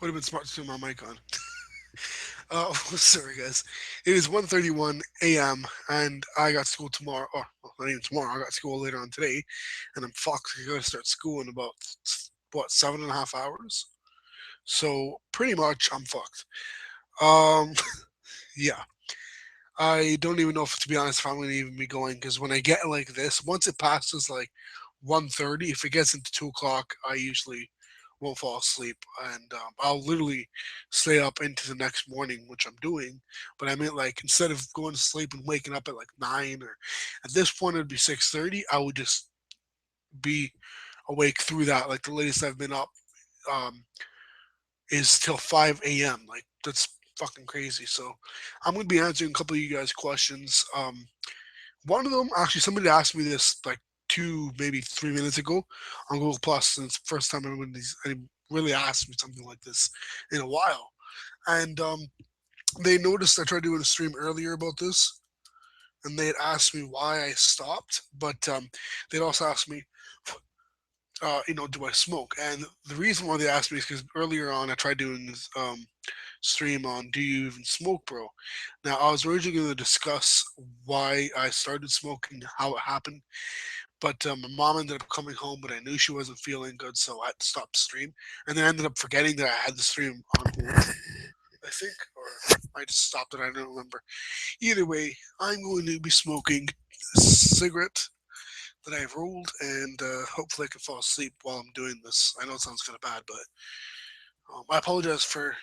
Would have been smart to turn my mic on. Sorry guys. It is 1:31 a.m. and I got school tomorrow. Or well, not even tomorrow. I got school later on today, and I'm fucked. I gotta start school in about what 7.5 hours. So pretty much I'm fucked. Um, yeah. I don't even know if, to be honest, if I'm going to even be going because when I get like this, once it passes like 1:30, if it gets into 2 o'clock, I usually won't fall asleep, and I'll literally stay up into the next morning, which I'm doing. But I meant like instead of going to sleep and waking up at like 9 or at this point it'd be 6:30, I would just be awake through that. Like the latest I've been up um, is till 5 a.m. Like that's fucking crazy. So I'm gonna be answering a couple of you guys' questions. One of them, actually, somebody asked me this like 2, maybe 3 minutes ago on Google Plus, and it's the first time any really asked me something like this in a while. And they noticed I tried doing a stream earlier about this, and they had asked me why I stopped, but they'd also asked me, do I smoke? And the reason why they asked me is because earlier on I tried doing this stream on Do You Even Smoke, Bro? Now, I was originally going to discuss why I started smoking, how it happened, but my mom ended up coming home, but I knew she wasn't feeling good, so I had to stop the stream. And then I ended up forgetting that I had the stream on hold, I think, or I just stopped it. I don't remember. Either way, I'm going to be smoking a cigarette that I've rolled, and hopefully I can fall asleep while I'm doing this. I know it sounds kind of bad, but I apologize for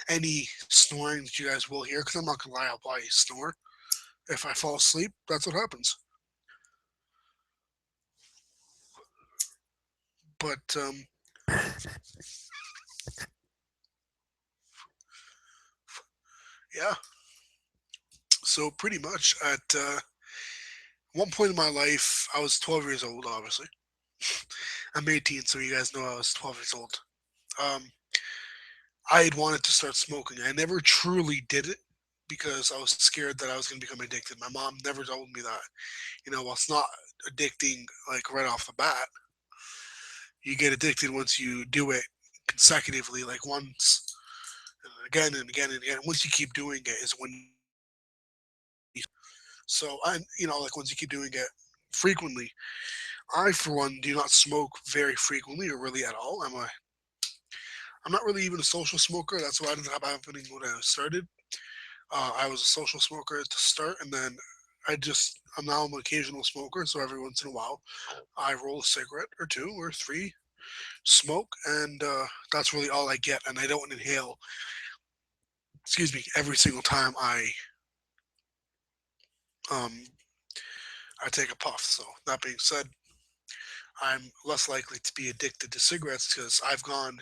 any snoring that you guys will hear, because I'm not gonna lie, I'll probably snore if I fall asleep. That's what happens. But yeah, so pretty much at one point in my life, I was 12 years old. Obviously, I'm 18, so you guys know I was 12 years old. Um, I had wanted to start smoking. I never truly did it because I was scared that I was going to become addicted. My mom never told me that. While it's not addicting like right off the bat, you get addicted once you do it consecutively, like once and again and again and again. Once you keep doing it, is when you start to get addicted. So like once you keep doing it frequently, I for one do not smoke very frequently or really at all. I'm not really even a social smoker. That's what ended up happening when I started. I was a social smoker to start, and then I'm now an occasional smoker. So every once in a while, I roll a cigarette or two or three, smoke, and that's really all I get. And I don't inhale. Excuse me. Every single time um, I take a puff. So that being said, I'm less likely to be addicted to cigarettes because I've gone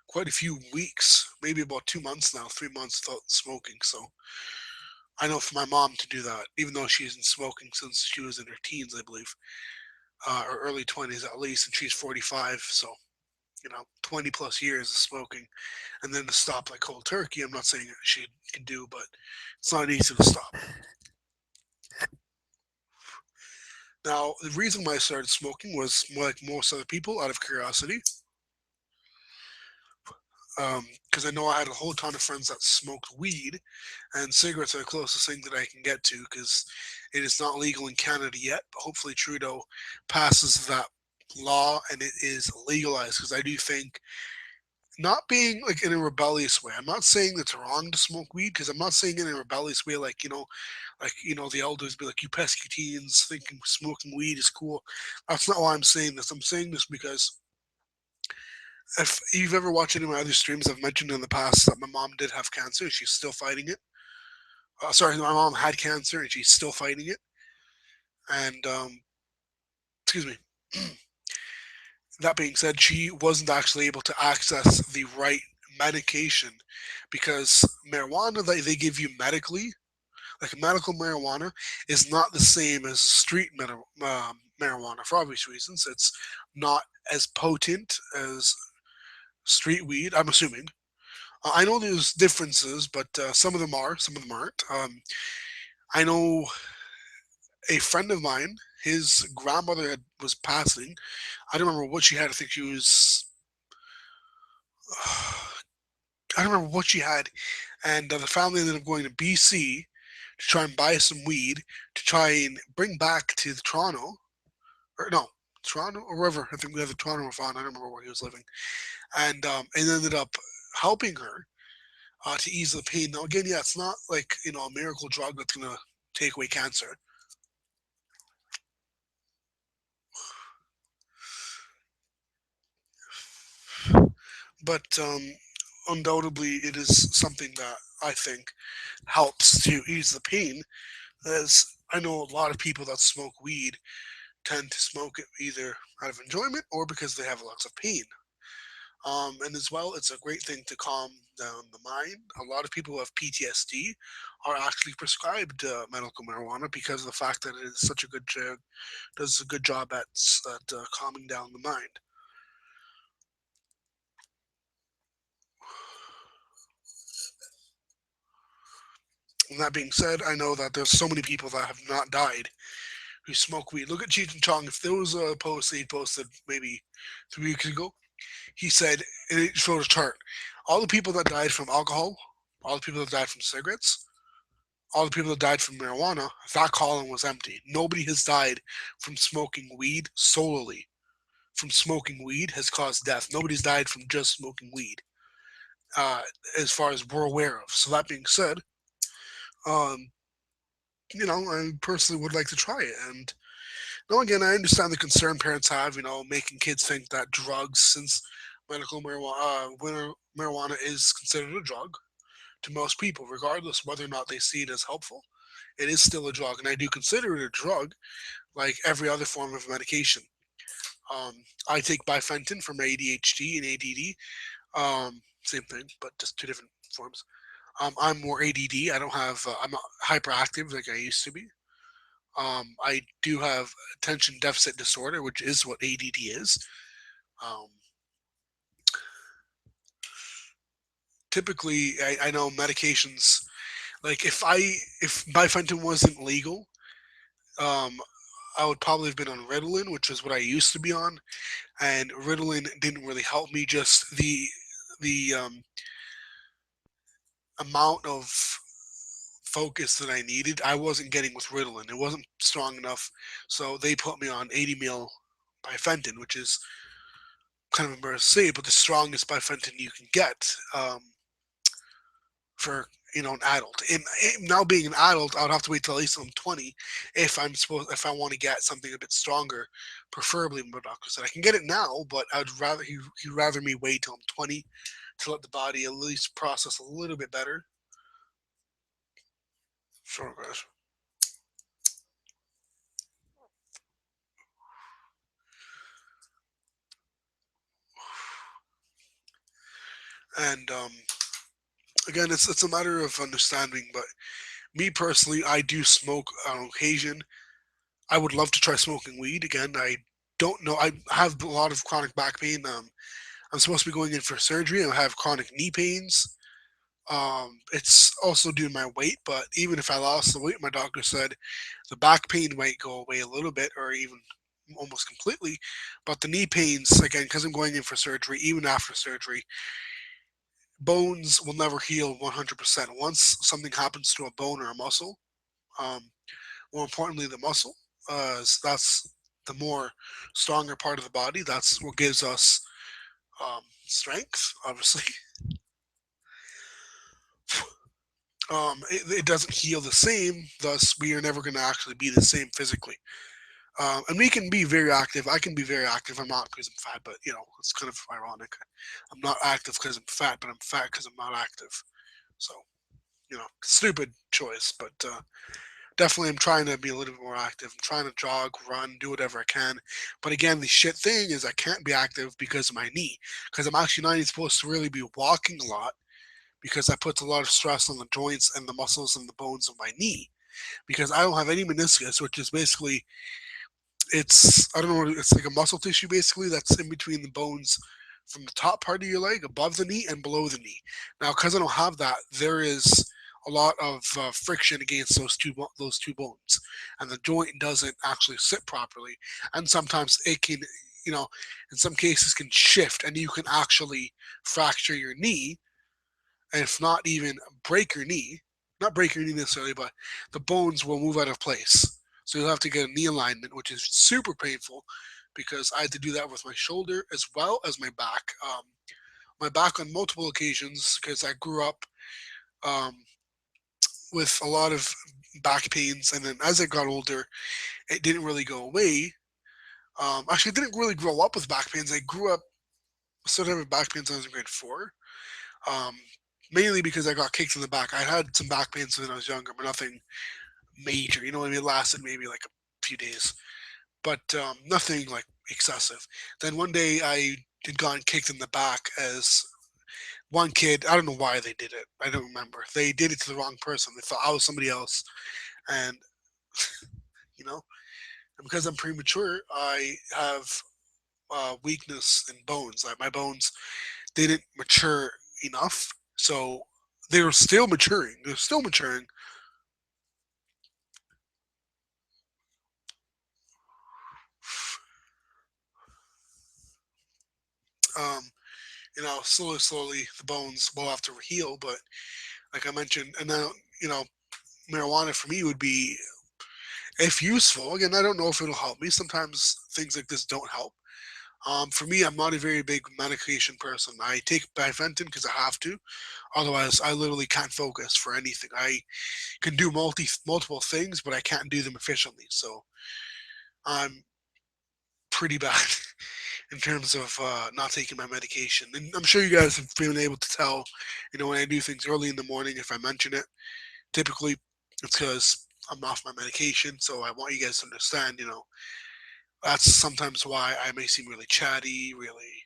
quite a few weeks, maybe about 2 months now, 3 months without smoking. So I know for my mom to do that, even though she isn't smoking since she was in her teens, I believe, or early 20s at least, and she's 45. So 20 plus years of smoking, and then to stop like cold turkey. I'm not saying she can do, but it's not easy to stop. Now, the reason why I started smoking was like most other people, out of curiosity, because I know I had a whole ton of friends that smoked weed, and cigarettes are the closest thing that I can get to because it is not legal in Canada yet. But hopefully, Trudeau passes that law and it is legalized because I do think not being like in a rebellious way. I'm not saying it's wrong to smoke weed because I'm not saying in a rebellious way, like the elders be like, "You pesky teens thinking smoking weed is cool." That's not why I'm saying this. I'm saying this because if you've ever watched any of my other streams, I've mentioned in the past that my mom did have cancer and she's still fighting it. Sorry, my mom had cancer and she's still fighting it. And excuse me. That being said, she wasn't actually able to access the right medication because marijuana that they give you medically, like medical marijuana, is not the same as marijuana for obvious reasons. It's not as potent as street weed, I'm assuming. I know there's differences, but some of them are, some of them aren't. I know a friend of mine, his grandmother was passing. I don't remember what she had. I think she was I don't remember what she had, and the family ended up going to BC to try and buy some weed to try and bring back to the Toronto, or no, Toronto or wherever. I think we have the Toronto or Vaughan. I don't remember where he was living, and it ended up helping her to ease the pain. Now again, yeah, it's not like a miracle drug that's gonna take away cancer, but undoubtedly it is something that I think helps to ease the pain. As I know a lot of people that smoke weed tend to smoke it either out of enjoyment or because they have lots of pain. And as well, it's a great thing to calm down the mind. A lot of people who have PTSD are actually prescribed medical marijuana because of the fact that it is such a good does a good job at calming down the mind. And that being said, I know that there's so many people that have not died who smoke weed. Look at Cheech and Chong. If there was a post he posted maybe 3 weeks ago, he said, and it showed a chart. All the people that died from alcohol, all the people that died from cigarettes, all the people that died from marijuana, that column was empty. Nobody has died from smoking weed solely. From smoking weed has caused death. Nobody's died from just smoking weed, uh, as far as we're aware of. So that being said, um, I personally would like to try it. And now again, I understand the concern parents have, making kids think that drugs, since marijuana is considered a drug to most people, regardless whether or not they see it as helpful. It is still a drug, and I do consider it a drug, like every other form of medication. Um, I take bifenton for my ADHD and ADD. Same thing, but just two different forms. I'm more ADD. I don't have. I'm not hyperactive like I used to be. I do have attention deficit disorder, which is what ADD is. Um, Typically, I know medications. Like if bifenton wasn't legal, um, I would probably have been on Ritalin, which is what I used to be on, and Ritalin didn't really help me. Just the amount of focus that I needed, I wasn't getting with Ritalin. It wasn't strong enough, so they put me on 80 mil bifenton, which is kind of embarrassing to say, but the strongest bifenton you can get for an adult. And now being an adult, I would have to wait till at least I'm 20 if I want to get something a bit stronger, preferably my doctor said I can get it now, but I'd rather he'd rather me wait till I'm 20 to let the body at least process a little bit better. Sure, guys. And again, it's a matter of understanding. But me personally, I do smoke on occasion. I would love to try smoking weed again. I don't know. I have a lot of chronic back pain. I'm supposed to be going in for surgery. I have chronic knee pains. It's also due to my weight, but even if I lost the weight, my doctor said the back pain might go away a little bit or even almost completely. But the knee pains, again, because I'm going in for surgery, even after surgery, bones will never heal 100%. Once something happens to a bone or a muscle, um, more importantly, the muscle, that's the more stronger part of the body. That's what gives us strength, obviously. It doesn't heal the same. Thus, we are never going to actually be the same physically. And we can be very active. I can be very active. I'm not because I'm fat, but it's kind of ironic. I'm not active because I'm fat, but I'm fat because I'm not active. So, stupid choice, but definitely I'm trying to be a little bit more active. I'm trying to jog, run, do whatever I can. But again, the shit thing is I can't be active because of my knee. Because I'm actually not even supposed to really be walking a lot because that puts a lot of stress on the joints and the muscles and the bones of my knee. Because I don't have any meniscus, which is basically I don't know, it's like a muscle tissue basically that's in between the bones from the top part of your leg, above the knee and below the knee. Now, because I don't have that, there is a lot of friction against those two bones, and the joint doesn't actually sit properly. And sometimes it can, you know, in some cases can shift, and you can actually fracture your knee and if not even break your knee, not break your knee necessarily, but the bones will move out of place. So you'll have to get a knee alignment, which is super painful because I had to do that with my shoulder as well as my back on multiple occasions because I grew up um, with a lot of back pains, and then as I got older, it didn't really go away. Actually, I didn't really grow up with back pains. I grew up started having back pains when I was in grade four, um, mainly because I got kicked in the back. I had some back pains when I was younger, but nothing major. You know what I mean? It lasted maybe like a few days, but nothing like excessive. Then one day I had gotten kicked in the back as one kid. I don't know why they did it. I don't remember. They did it to the wrong person. They thought I was somebody else, and you know, and because I'm premature, I have weakness in bones. Like my bones didn't mature enough, so they were still maturing. They're still maturing. Um, slowly the bones will have to heal. But like I mentioned, and then you know, marijuana for me would be if useful. Again, I don't know if it'll help me. Sometimes things like this don't help. For me, I'm not a very big medication person. I take Bifenton because I have to. Otherwise, I literally can't focus for anything. I can do multiple things, but I can't do them efficiently. So I'm pretty bad in terms of not taking my medication. And I'm sure you guys have been able to tell, when I do things early in the morning, if I mention it, typically it's because I'm off my medication. So I want you guys to understand, that's sometimes why I may seem really chatty, really.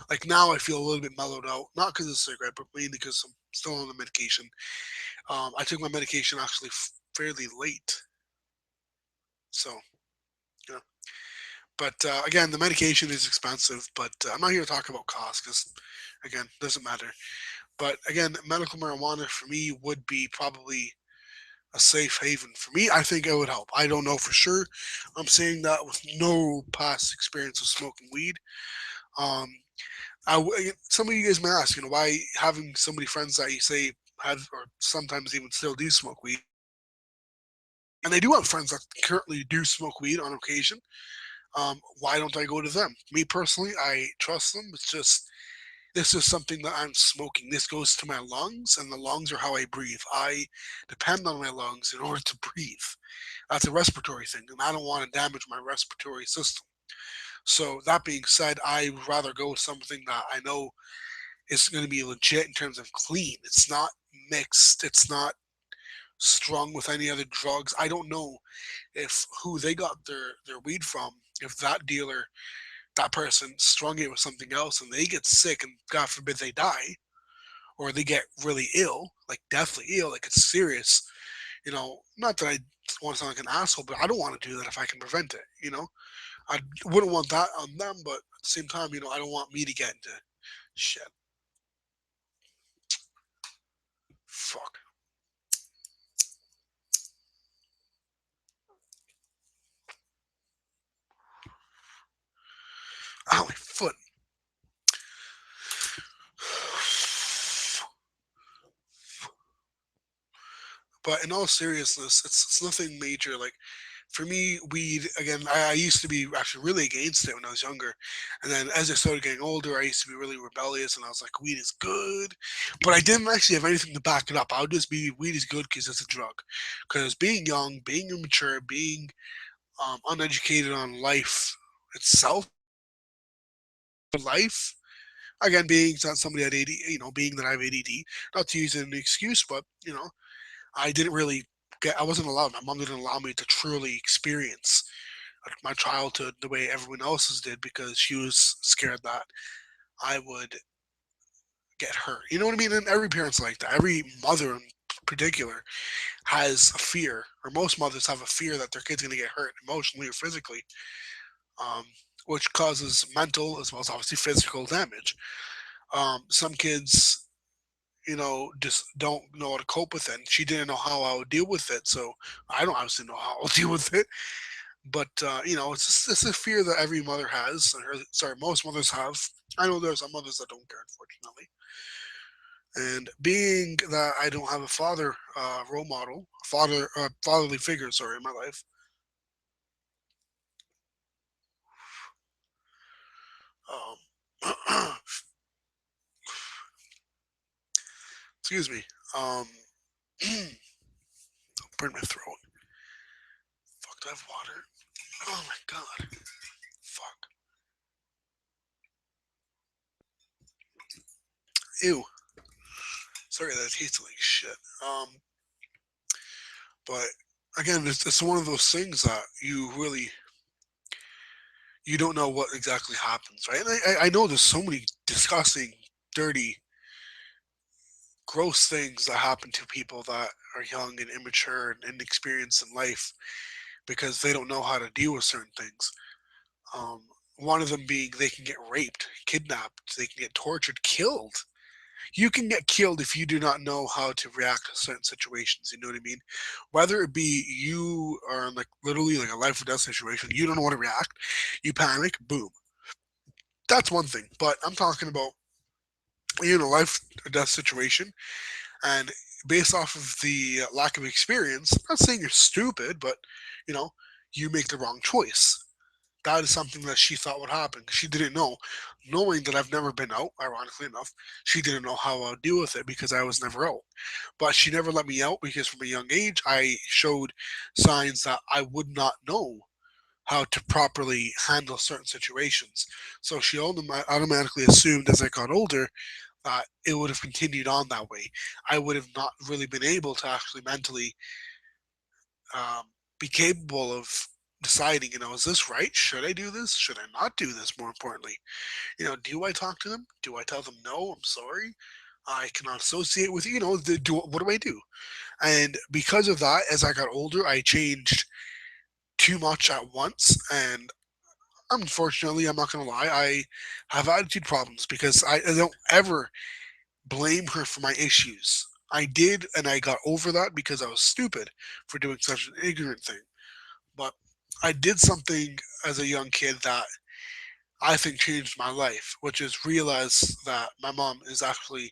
Like now I feel a little bit mellowed out, not because of the cigarette, but mainly because I'm still on the medication. I took my medication actually fairly late. So, you know. But again, the medication is expensive, but I'm not here to talk about cost because, again, doesn't matter. But again, medical marijuana for me would be probably a safe haven. For me, I think it would help. I don't know for sure. I'm saying that with no past experience of smoking weed. Um, some of you guys may ask, why having so many friends that you say have or sometimes even still do smoke weed, and they do have friends that currently do smoke weed on occasion. Why don't I go to them? Me personally, I trust them. It's just this is something that I'm smoking. This goes to my lungs, and the lungs are how I breathe. I depend on my lungs in order to breathe. That's a respiratory thing, and I don't want to damage my respiratory system. So that being said, I would rather go with something that I know is going to be legit in terms of clean. It's not mixed. It's not strung with any other drugs. I don't know if who they got their weed from, if that dealer, that person strung it with something else and they get sick and God forbid they die or they get really ill, like deathly ill, like it's serious. Not that I want to sound like an asshole, but I don't want to do that if I can prevent it. I wouldn't want that on them, but at the same time, I don't want me to get into shit. Fuck. Ow, my foot. But in all seriousness, it's nothing major. Like for me, weed again. I used to be actually really against it when I was younger, and then as I started getting older, I used to be really rebellious, and I was like, weed is good, but I didn't actually have anything to back it up. I would just be weed is good because it's a drug. Because being young, being immature, being uneducated on life itself, life again, being that somebody had AD, being that I have ADD, not to use it as an excuse, but I didn't really I wasn't allowed. My mom didn't allow me to truly experience my childhood the way everyone else's did because she was scared that I would get hurt. You know what I mean? And every parent's like that. Every mother in particular has a fear, or most mothers have a fear that their kid's going to get hurt emotionally or physically, um, which causes mental as well as obviously physical damage. Some kids, just don't know how to cope with it. And she didn't know how I would deal with it, so I don't obviously know how I'll deal with it. But it's a fear that every mother has. Or, sorry, most mothers have. I know there are some mothers that don't care, unfortunately. And being that I don't have a father role model, fatherly figure, sorry, in my life. Um, excuse me. Um, burn my throat. Fuck, do I have water? Oh my god. Fuck. Ew. Sorry, that tastes like shit. But again, it's one of those things that you don't know what exactly happens, right? And I know there's so many disgusting, dirty, gross things that happen to people that are young and immature and inexperienced in life because they don't know how to deal with certain things. Um, One of them being they can get raped, kidnapped, they can get tortured, killed. You can get killed if you do not know how to react to certain situations. You know what I mean? Whether it be you are in like literally like a life or death situation, you don't know how to react, you panic, boom. That's one thing. But I'm talking about you in a life or death situation, and based off of the lack of experience, I'm not saying you're stupid, but you know, you make the wrong choice. That is something that she thought would happen. She didn't know. Knowing that I've never been out, ironically enough, she didn't know how I'll deal with it because I was never out. But she never let me out because from a young age, I showed signs that I would not know how to properly handle certain situations. So she automatically assumed as I got older that it would have continued on that way. I would have not really been able to actually mentally um, be capable of deciding, is this right? Should I do this? Should I not do this? More importantly, do I talk to them? Do I tell them no? I'm sorry. I cannot associate with you. What do I do? And because of that, as I got older, I changed too much at once. And unfortunately, I'm not going to lie, I have attitude problems because I don't ever blame her for my issues. I did, and I got over that because I was stupid for doing such an ignorant thing. But I did something as a young kid that I think changed my life, which is realize that my mom is actually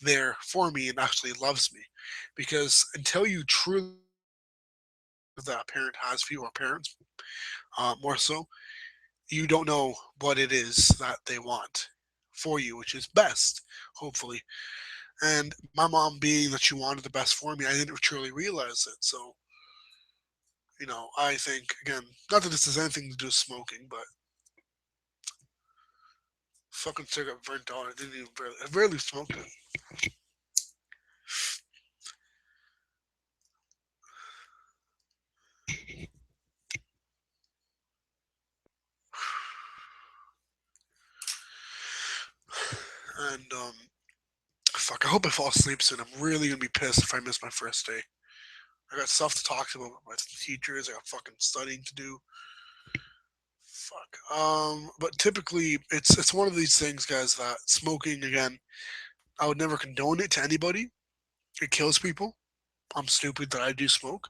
there for me and actually loves me. Because until you truly that a parent has for you, or parents more so, you don't know what it is that they want for you, which is best, hopefully. And my mom being that she wanted the best for me, I didn't truly realize it. So, I think, again, not that this has anything to do with smoking, but fucking cigarette burnt out. I barely smoked it. And, fuck, I hope I fall asleep soon. I'm really gonna be pissed if I miss my first day. I got stuff to talk to about my teachers. I got fucking studying to do. Fuck. But typically, it's one of these things, guys. That smoking again, I would never condone it to anybody. It kills people. I'm stupid that I do smoke.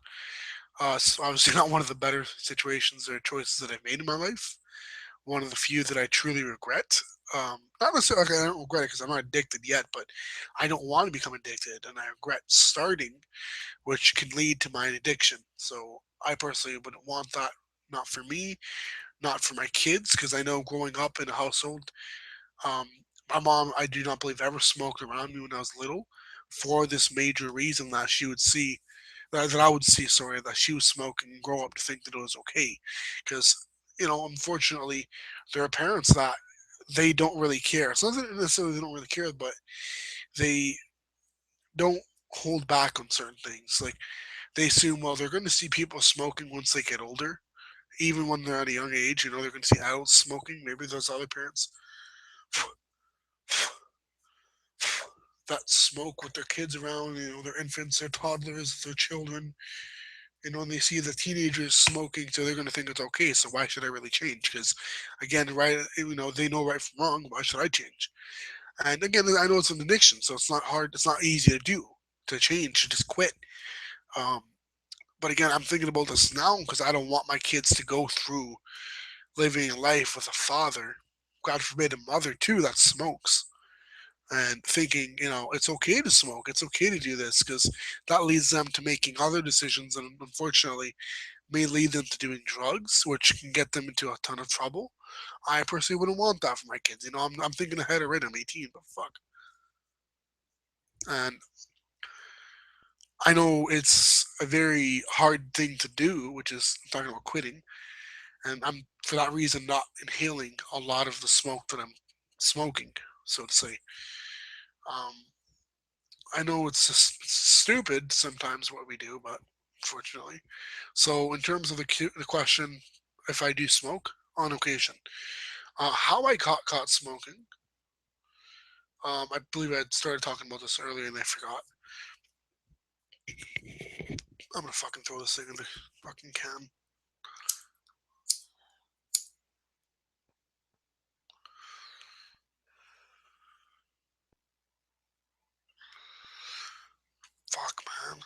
It's obviously not one of the better situations or choices that I've made in my life. One of the few that I truly regret. Not necessarily like I don't regret it because I'm not addicted yet, but I don't want to become addicted, and I regret starting, which can lead to my addiction. So I personally wouldn't want that. Not for me, not for my kids, because I know growing up in a household, um, my mom, I do not believe, ever smoked around me when I was little, for this major reason that she would see, that I would see, sorry, that she was smoking and grow up to think that it was okay. Because, unfortunately, there are parents that they don't really care. It's not that necessarily they don't really care, but they don't hold back on certain things. Like, they assume, well, they're going to see people smoking once they get older. Even when they're at a young age, they're going to see adults smoking. Maybe those other parents that smoke with their kids around, their infants, their toddlers, their children. When they see the teenagers smoking, so they're going to think it's okay. So why should I really change? Because again, right, they know right from wrong. Why should I change? And again, I know it's an addiction, so it's not hard. It's not easy to do, to change, to just quit. Um, but again, I'm thinking about this now because I don't want my kids to go through living life with a father, God forbid, a mother too that smokes. and thinking, it's okay to smoke, it's okay to do this, because that leads them to making other decisions, and unfortunately may lead them to doing drugs, which can get them into a ton of trouble. I personally wouldn't want that for my kids. I'm thinking ahead already. I'm 18, but fuck. And I know it's a very hard thing to do, which is talking about quitting. And I'm, for that reason, not inhaling a lot of the smoke that I'm smoking, so to say. Um, I know it's just stupid sometimes what we do, but unfortunately. So, in terms of the question, if I do smoke on occasion, how I caught smoking, I believe I started talking about this earlier and I forgot. I'm gonna fucking throw this thing in the fucking can. Fuck, man.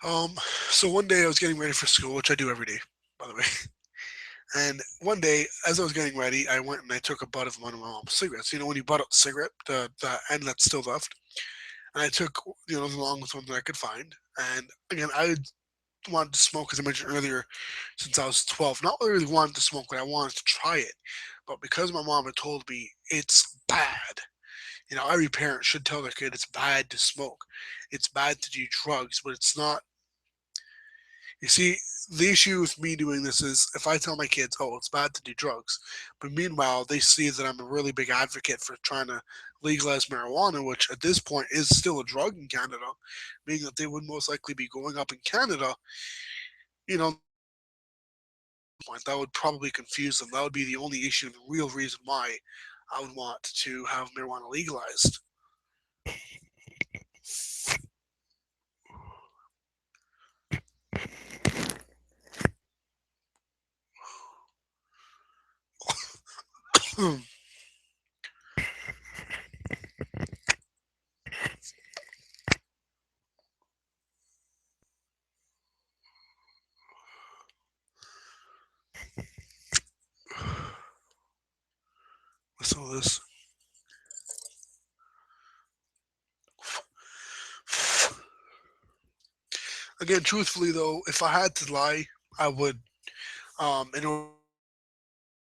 Um, so one day I was getting ready for school, which I do every day, by the way. And one day, as I was getting ready, I went and I took a butt of one of my mom's cigarettes. When you butt out the cigarette, the end that's still left, and I took the longest one that I could find. And again, I wanted to smoke, as I mentioned earlier, since I was 12. Not really wanted to smoke, but I wanted to try it. But because my mom had told me it's bad, every parent should tell their kid it's bad to smoke. It's bad to do drugs, but it's not. You see, the issue with me doing this is if I tell my kids, oh, it's bad to do drugs, but meanwhile they see that I'm a really big advocate for trying to legalize marijuana, which at this point is still a drug in Canada, meaning that they would most likely be going up in Canada, you know, point that would probably confuse them. That would be the only issue and the real reason why I would want to have marijuana legalized. Listen to this. Again, truthfully though, if I had to lie, I would, in order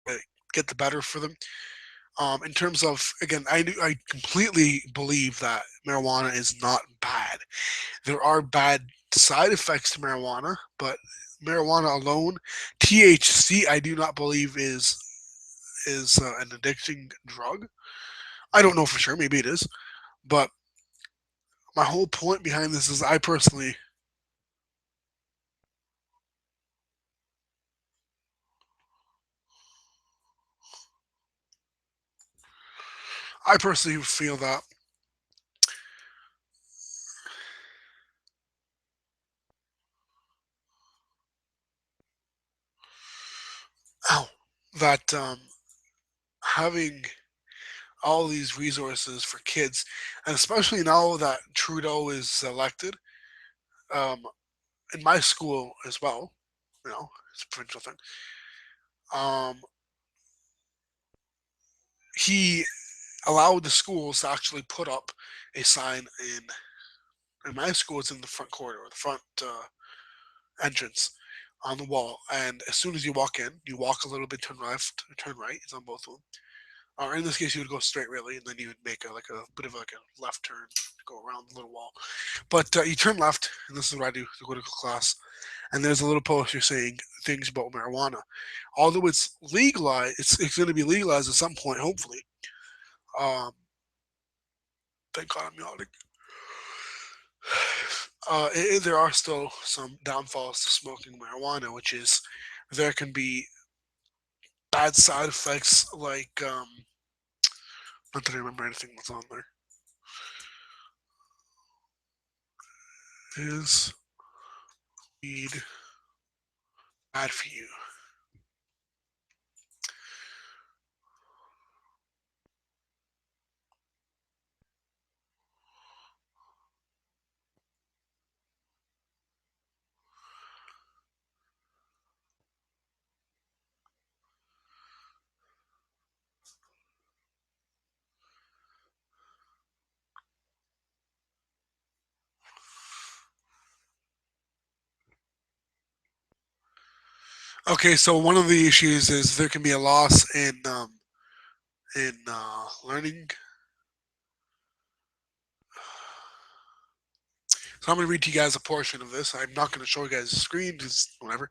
to get the better for them. In terms of, again, I completely believe that marijuana is not bad. There are bad side effects to marijuana, but marijuana alone, THC, I do not believe is an addicting drug. I don't know for sure. Maybe it is, but my whole point behind this is I personally feel that ow, that having all these resources for kids, and especially now that Trudeau is elected, um, in my school as well, it's a provincial thing. Um, he allowed the schools to actually put up a sign in my school. It's in the front corridor, the front entrance on the wall. And as soon as you walk in, you walk a little bit, turn left, turn right. It's on both of them. Or in this case, you would go straight really, and then you would make a bit of like a left turn to go around the little wall. But you turn left, and this is what I do to go to class. And there's a little poster saying things about marijuana. Although it's legalized, it's going to be legalized at some point, hopefully. Um, thank God I'm yawning. There are still some downfalls to smoking marijuana, which is there can be bad side effects like not that I remember anything that's on there. Is weed bad for you? Okay, so one of the issues is there can be a loss in learning. So I'm going to read to you guys a portion of this. I'm not going to show you guys the screen, just whatever.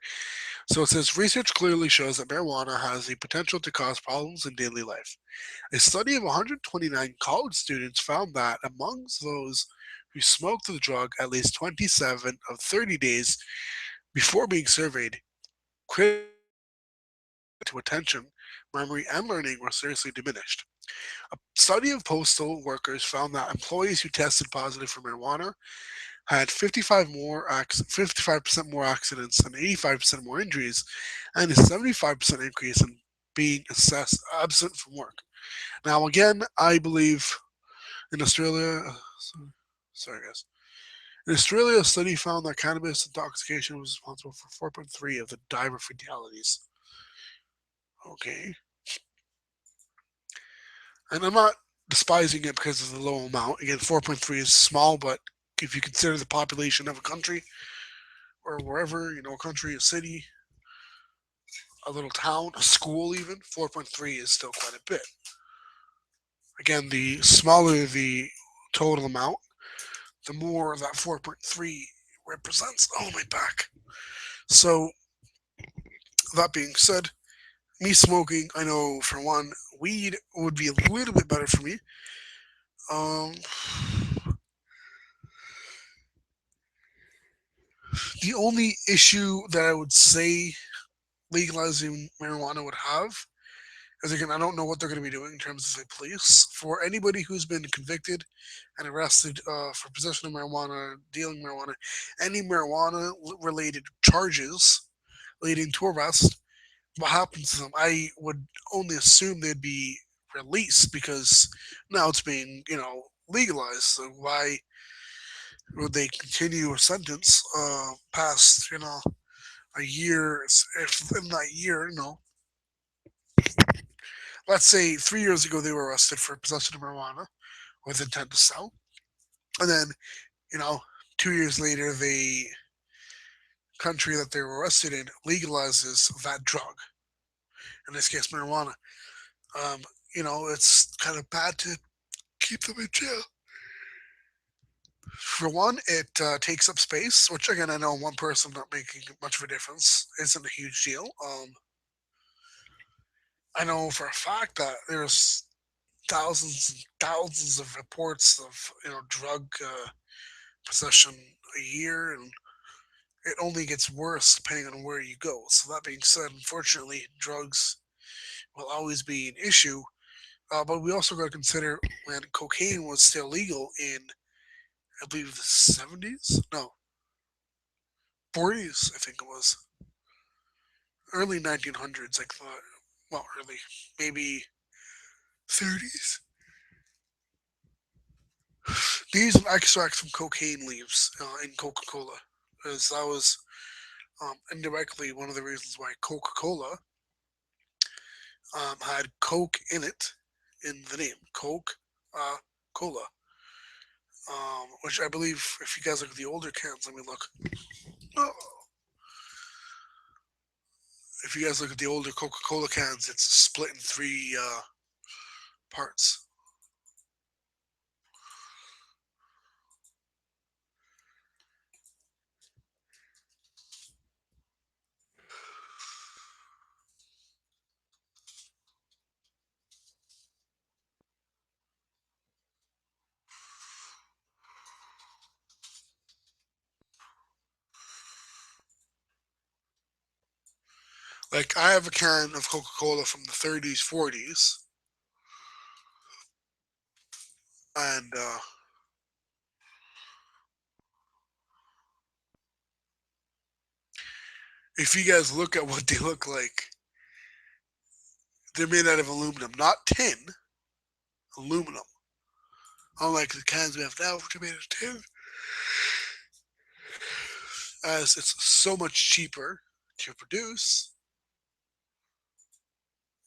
So it says research clearly shows that marijuana has the potential to cause problems in daily life. A study of 129 college students found that amongst those who smoked the drug at least 27 of 30 days before being surveyed, critical to attention, memory, and learning were seriously diminished. A study of postal workers found that employees who tested positive for marijuana had 55% more accidents and 85% more injuries, and a 75% increase in being assessed absent from work. Now, again, I believe in Australia, sorry guys, in Australia, a study found that cannabis intoxication was responsible for 4.3 of the diver fatalities. Okay, and I'm not despising it because of the low amount. Again, 4.3 is small, but if you consider the population of a country or wherever, a country, a city, a little town, a school, even 4.3 is still quite a bit. Again, the smaller the total amount, the more that 4.3 represents. Oh, my back. So, that being said, me smoking, I know for one, weed would be a little bit better for me. Um, the only issue that I would say legalizing marijuana would have is, again, I don't know what they're going to be doing in terms of the police. For anybody who's been convicted and arrested for possession of marijuana, dealing marijuana, any marijuana related charges leading to arrest, what happens to them? I would only assume they'd be released because now it's being, legalized. So why would they continue a sentence past, a year? If in that year, let's say 3 years ago they were arrested for possession of marijuana with intent to sell, and then, you know, 2 years later the country that they were arrested in legalizes that drug, in this case marijuana. Um, it's kind of bad to keep them in jail. For one, it takes up space, which again I know one person not making much of a difference isn't a huge deal. I know for a fact that there's thousands and thousands of reports of drug possession a year, and it only gets worse depending on where you go. So that being said, unfortunately, drugs will always be an issue. But we also got to consider when cocaine was still legal in, I believe, the 70s. No, 40s. I think it was early 1900s. Like, well, early, maybe 30s. They used extracts from cocaine leaves in Coca-Cola, as that was indirectly one of the reasons why Coca-Cola had Coke in it, in the name Coke Cola, which I believe, if you guys look at the older cans, let me look. Oh, if you guys look at the older Coca-Cola cans, it's split in three parts. Like, I have a can of Coca-Cola from the 30s, 40s, and if you guys look at what they look like, they're made out of aluminum, not tin, aluminum. Unlike the cans we have now, which are made of tin, as it's so much cheaper to produce.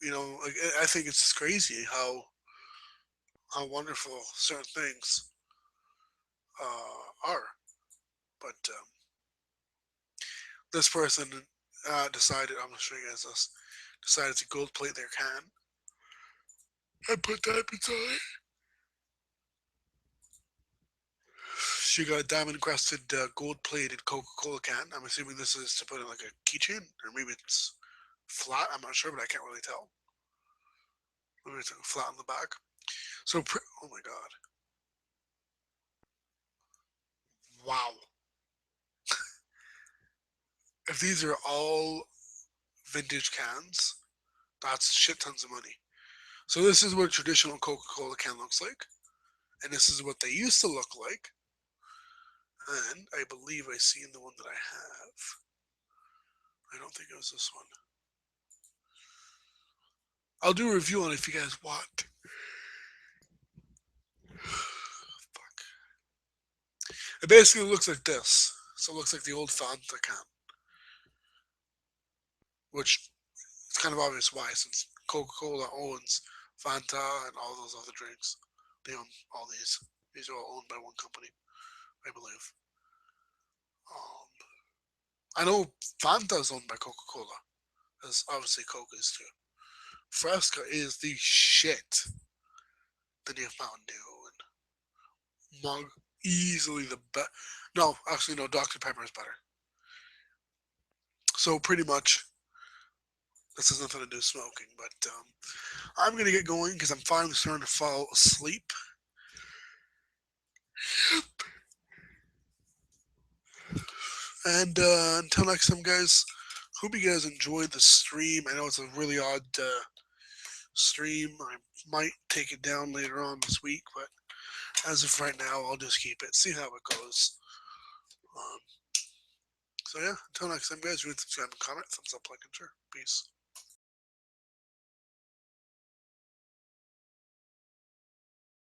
Like, I think it's crazy how wonderful certain things are. But this person decided, I'm gonna show you guys this. Decided to gold plate their can and put that beside. She got a diamond encrusted gold plated Coca Cola can. I'm assuming this is to put in like a keychain, or maybe it's flat. I'm not sure, but I can't really tell. Maybe it's flat on the back. So, oh my god, wow! If these are all vintage cans, that's shit tons of money. So this is what a traditional Coca Cola can looks like, and this is what they used to look like. And I believe I seen the one that I have. I don't think it was this one. I'll do a review on it if you guys want. Fuck. It basically looks like this. So it looks like the old Fanta can, which it's kind of obvious why, since Coca-Cola owns Fanta and all those other drinks. They own all these. These are all owned by one company, I believe. Um, I know Fanta is owned by Coca-Cola, as obviously Coke is too. Fresca is the shit. Then you have Mountain Dew and Mug, easily the best. No, actually, no. Dr Pepper is better. So pretty much, this has nothing to do with smoking, but I'm gonna get going because I'm finally starting to fall asleep. And until next time, guys. Hope you guys enjoyed the stream. I know it's a really odd stream. I might take it down later on this week, but as of right now, I'll just keep it. See how it goes. Um, so yeah, until next time, guys. Remember to subscribe and comment, thumbs up, like, and share. Peace.